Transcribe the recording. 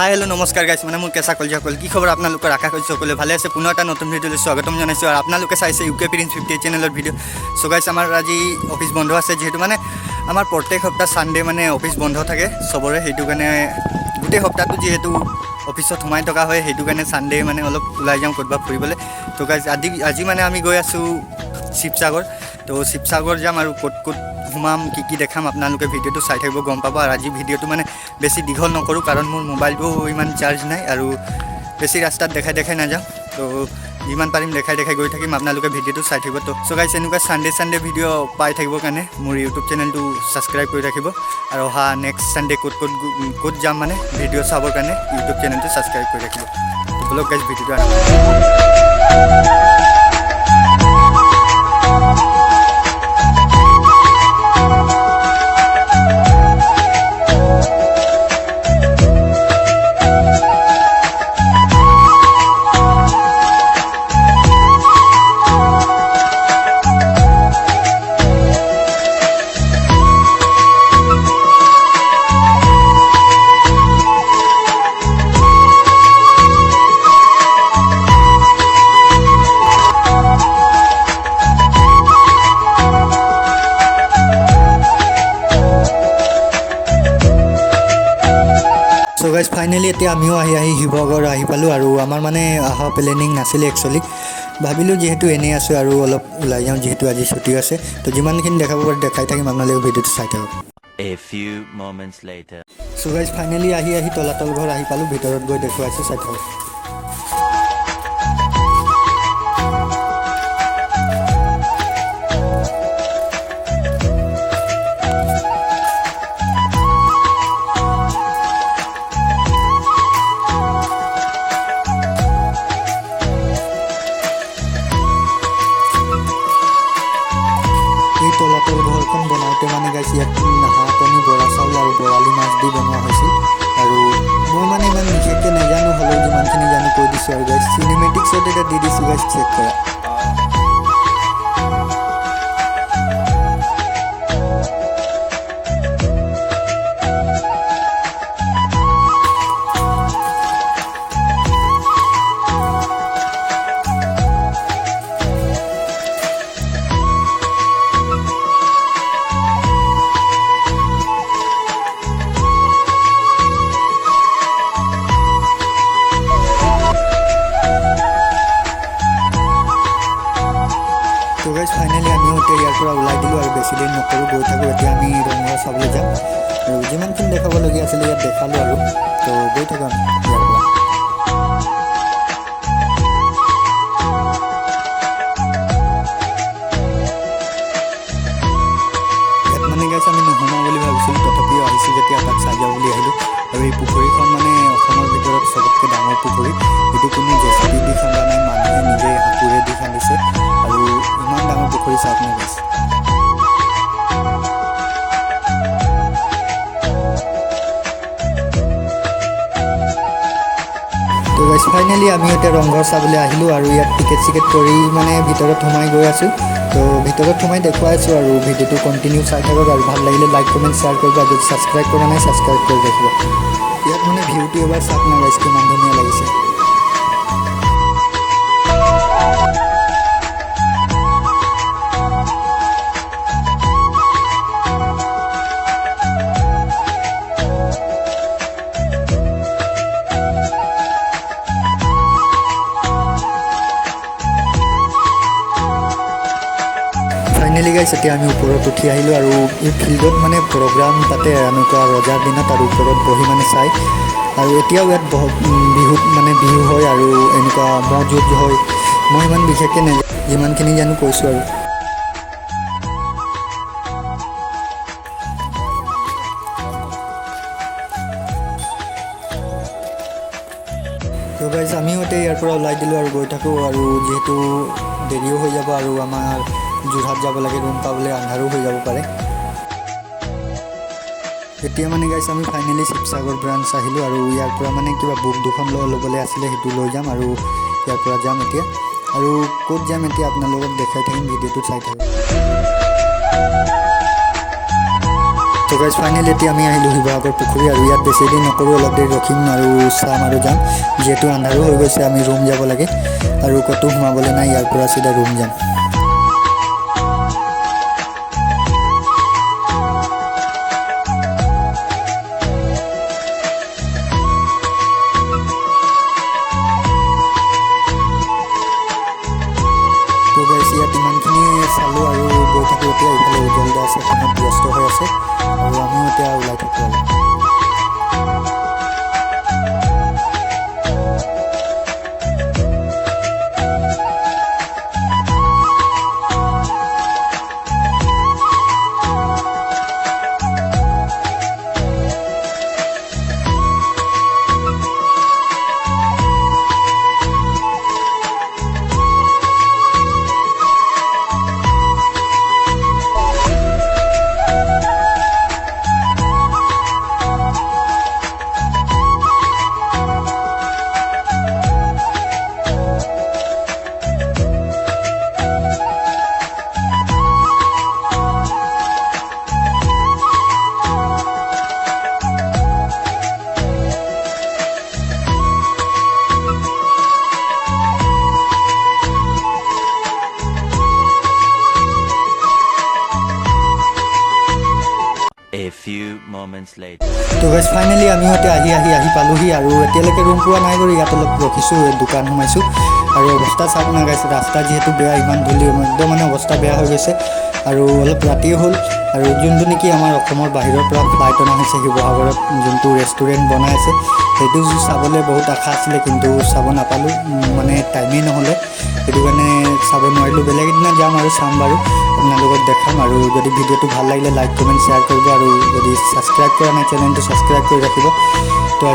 Hi hello' নমস্কাৰ গাইছ মানে মোৰ কেঁচা কলজাসকল কি খবৰ আপোনালোকৰ আশা কৰিছোঁ সকলোৱে ভালে আছে পুনৰ এটা নতুন ভিডিঅ'লৈ স্বাগতম জনাইছোঁ আৰু আপোনালোকে চাইছে ইউকে প্ৰিন্স 58 চেনেলৰ ভিডিঅ' চ' গাইছ আমাৰ আজি অফিচ বন্ধ আছে যিহেতু মানে আমাৰ প্ৰত্যেক সপ্তাহ ছানডে মানে অফিচ বন্ধ থাকে চবৰে সেইটো কাৰণে গোটেই সপ্তাহটো যিহেতু অফিচত সোমাই থকা হয় সেইটো কাৰণে ছানডে মানে অলপ ওলাই যাওঁ ক'ৰবাত ফুৰিবলৈ তো গাইছ আজি মানে আমি গৈ আছোঁ শিৱসাগৰ তো শিৱসাগৰ যাম আৰু ক'ত ঘুমাম কি দেখাম আপোনালোকে ভিডিঅ'টো চাই থাকিব গম পাব আৰু আজি ভিডিঅ'টো মানে বেছি দীঘল নকৰোঁ কাৰণ মোৰ মোবাইলটো ইমান চাৰ্জ নাই আৰু বেছি ৰাস্তাত দেখাই নাযাওঁ তো যিমান পাৰিম দেখাই গৈ থাকিম আপোনালোকে ভিডিঅ'টো চাই থাকিব তো চ' গাইছ এনেকুৱা ছানডে ভিডিঅ' পাই থাকিবৰ কাৰণে মোৰ ইউটিউব চেনেলটো ছাবস্ক্ৰাইব কৰি ৰাখিব আৰু অহা নেক্সট ছানডে ক'ত যাম মানে ভিডিঅ' চাবৰ কাৰণে ইউটিউব চেনেলটো ছাবস্ক্ৰাইব কৰি ৰাখিব তো বলক গাইছ ভিডিঅ'টো আৰম্ভ চ' গাইজ ফাইনেলি এতিয়া আমিও আহি শিৱসাগৰ আহি পালোঁ আৰু আমাৰ মানে অহা প্লেনিং নাছিলে একচুৱেলি ভাবিলোঁ যিহেতু এনেই আছোঁ আৰু অলপ ওলাই যাওঁ যিহেতু আজি ছুটি আছে তো যিমানখিনি দেখাব পাৰি দেখাই থাকিম আপোনালোকে ভিডিঅ'টো চাই থাকক চ' গাইজ ফাইনেলি আহি তলাতল ঘৰ আহি পালোঁ ভিতৰত গৈ দেখুৱাইছোঁ চাই থাকক তলাতল ঘৰখন বনাওঁতে মানে গাইছ ইয়াত হাঁহ কণী বৰা চাউল আৰু বৰালি মাছ দি বনোৱা হৈছিল আৰু মই মানে ইমান বিশেষকৈ নাজানো হ'লেও যিমানখিনি জানো কৈ দিছোঁ আৰু গাইছ চিনেমেটিক্সত এটা দি দিছোঁ গাইছ চেক কৰা তো গাইজ ফাইনেলি আমিও এতিয়া ইয়াৰ পৰা ওলাই দিলোঁ আৰু বেছি দিন নকৰোঁ গৈ থাকোঁ এতিয়া আমি ৰংঘৰ চাবলৈ যাম আৰু যিমানখিনি দেখাবলগীয়া আছিলে ইয়াত দেখালোঁ আৰু তো গৈ থাকোঁ আমি ইয়াৰ পৰা ইয়াত মানে গাইজ আমি নোসোমাওঁ বুলি ভাবিছিলোঁ তথাপিও আহিছোঁ যেতিয়া তাক চাই যাওঁ বুলি আহিলোঁ আৰু এই পুখুৰীখন মানে অসমৰ ভিতৰত চবতকৈ ডাঙৰ পুখুৰী এইটো কোনো জেচিবি দি খন্দা নাই মানুহে নিজে হাতেৰে দি খান্দিছে আৰু ইমান ডাঙৰ পুখুৰী চাওক নাই গাইছ তো গাইছ ফাইনেলি আমি এতিয়া ৰংঘৰ চাবলৈ আহিলোঁ আৰু ইয়াত টিকেট কৰি মানে ভিতৰত সোমাই গৈ আছোঁ তো ভিতৰত সোমাই দেখুৱাই আছোঁ আৰু ভিডিঅ'টো কণ্টিনিউ চাই থাকক আৰু ভাল লাগিলে লাইক কমেণ্ট শ্বেয়াৰ কৰিব আৰু যদি ছাবস্ক্ৰাইব কৰা নাই ছাবস্ক্ৰাইব কৰি ৰাখিব ইয়াত মানে ভিউটো এবাৰ চাওক না গাইছ কিমান ধুনীয়া লাগিছে ফাইনেলি গাইছ এতিয়া আমি ওপৰত উঠি আহিলোঁ আৰু এই ফিল্ডত মানে প্ৰগ্ৰাম পাতে এনেকুৱা ৰজাৰ দিনত আৰু ওপৰত বহি মানে চাই আৰু এতিয়াও ইয়াত বিহু হয় আৰু এনেকুৱা ম'হ যুঁজ হয় মই ইমান বিশেষকৈ যিমানখিনি জানো কৈছোঁ আৰু তো গাইছ আমিও এতিয়া ইয়াৰ পৰা ওলাই দিলোঁ আৰু গৈ থাকোঁ আৰু যিহেতু দেৰিও হৈ যাব আৰু আমাৰ যোৰহাট যাব লাগে ৰুম পাবলৈ আন্ধাৰো হৈ যাব পাৰে এতিয়া মানে গাইছ আমি ফাইনেলি শিৱসাগৰ ব্ৰাঞ্চ আহিলোঁ আৰু ইয়াৰ পৰা মানে কিবা বুক দুখন ল'বলৈ আছিলে সেইটো লৈ যাম আৰু ইয়াৰ পৰা যাম এতিয়া আৰু ক'ত যাম এতিয়া আপোনালোকক দেখাই থাকিম ভিডিঅ'টো চাই থাকিম তো গাইজ ফাইনেলি এতিয়া আমি আহিলোঁ শিৱসাগৰ পুখুৰী আৰু ইয়াত বেছি দেৰি নকৰোঁ অলপ দেৰি ৰখিম আৰু চাম আৰু যাম যিহেতু আন্ধাৰো হৈ গৈছে আমি ৰুম যাব লাগে আৰু ক'তো সোমাবলৈ নাই ইয়াৰ পৰা চিধা ৰুম যাম তো গাইজ ইয়াত ইমানখিনি চালোঁ আৰু গৈ থাকোঁ এতিয়া ইফালে উজ্জ্বল দা আছে কামত ব্যস্ত হৈ আছে আৰু আমিও এতিয়া ওলাই থাকোঁ আৰু A few moments later. তো গাইজ ফাইনেলি আমি আহি পালোহি আৰু এতিয়ালৈকে ৰুম পোৱা নাই বাৰু ইয়াত অলপ ৰখিছোঁ দোকান সোমাইছোঁ আৰু অৱস্থা চাওক না গাইজ ৰাস্তা যিহেতু বেয়া ইমান ধূলি একদম মানে অৱস্থা বেয়া হৈ গৈছে আৰু অলপ ৰাতিও হ'ল আৰু যোনটো নেকি আমাৰ অসমৰ বাহিৰৰ পৰা ফ্লাইট অনা হৈছে শিৱসাগৰত যোনটো ৰেষ্টুৰেণ্ট বনাই আছে সেইটো চাবলৈ বহুত আশা আছিলে কিন্তু চাব নাপালোঁ মানে টাইমেই নহ'লে সেইটো কাৰণে চাব নোৱাৰিলোঁ বেলেগ এদিনা যাম আৰু চাম বাৰু আপোনালোকক দেখাম আৰু যদি ভিডিঅ'টো ভাল লাগিলে লাইক কমেণ্ট শ্বেয়াৰ কৰিব আৰু যদি ছাবস্ক্ৰাইব কৰা নাই চেনেলটো ছাবস্ক্ৰাইব কৰি ৰাখিব তো